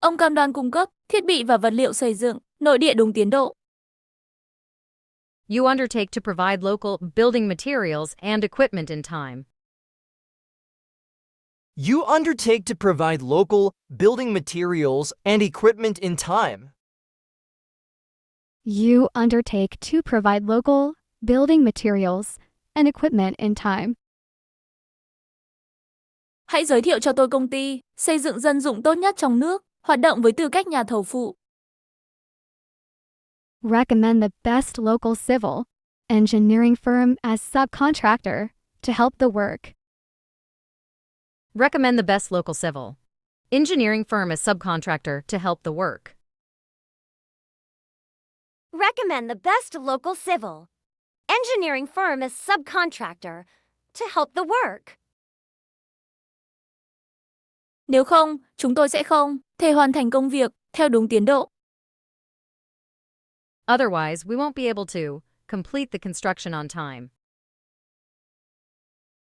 Ông cam đoan cung cấp thiết bị và vật liệu xây dựng nội địa đúng tiến độ. You undertake to provide local building materials and equipment in time. You undertake to provide local building materials and equipment in time. You undertake to provide local building materials and equipment in time. Hãy giới thiệu cho tôi công ty xây dựng dân dụng tốt nhất trong nước, hoạt động với tư cách nhà thầu phụ. Recommend the best local civil engineering firm as subcontractor to help the work. Recommend the best local civil engineering firm as subcontractor to help the work. Recommend the best local civil engineering firm as subcontractor to help the work. Nếu không, chúng tôi sẽ không thể hoàn thành công việc theo đúng tiến độ. Otherwise, we won't be able to complete the construction on time.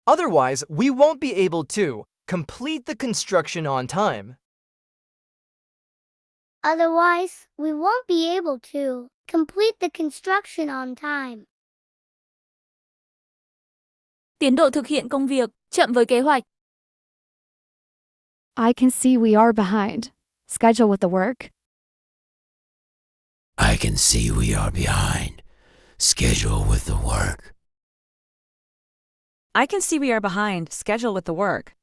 Otherwise, we won't be able to complete the construction on time. Otherwise, we won't be able to complete the construction on time. Tiến độ thực hiện công việc chậm với kế hoạch. I can see we are behind schedule with the work. I can see we are behind schedule with the work. I can see we are behind schedule with the work.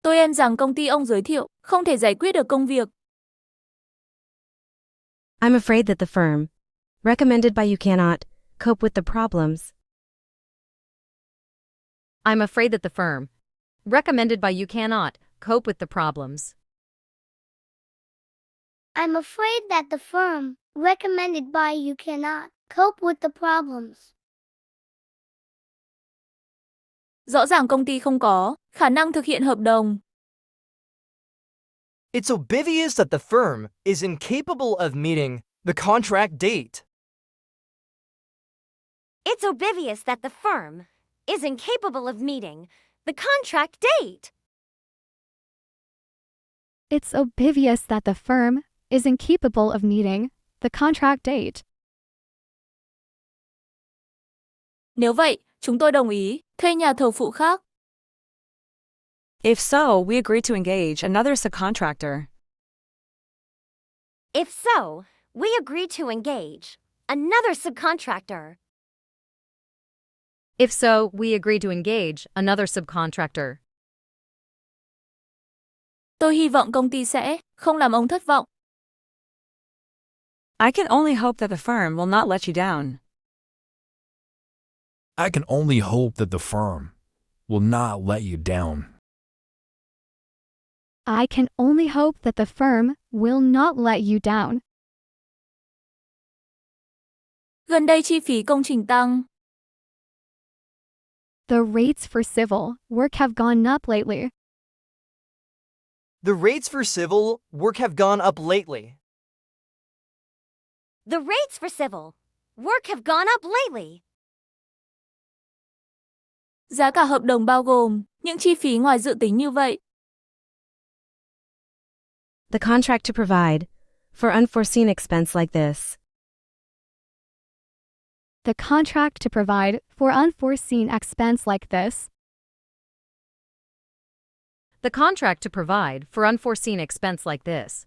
Tôi e rằng công ty ông giới thiệu không thể giải quyết được công việc. I'm afraid that the firm recommended by you cannot cope with the problems. I'm afraid that the firm recommended by you cannot cope with the problems. I'm afraid that the firm recommended by you cannot cope with the problems. Rõ ràng công ty không có khả năng thực hiện hợp đồng. It's obvious that the firm is incapable of meeting the contract date. It's obvious that the firm is incapable of meeting the contract date. It's obvious that the firm is incapable of meeting the contract date. Nếu vậy, chúng tôi đồng ý thuê nhà thầu phụ khác. If so, we agree to engage another subcontractor. If so, we agree to engage another subcontractor. If so, we agree to engage another subcontractor. Tôi hy vọng công ty sẽ không làm ông thất vọng. I can only hope that the firm will not let you down. I can only hope that the firm will not let you down. I can only hope that the firm will not let you down. Gần đây chi phí công trình tăng. The rates for civil work have gone up lately. The rates for civil work have gone up lately. The rates for civil work have gone up lately. Giá cả hợp đồng bao gồm những chi phí ngoài dự tính như vậy. The contract to provide for unforeseen expense like this. The contract to provide for unforeseen expense like this. The contract to provide for unforeseen expense like this.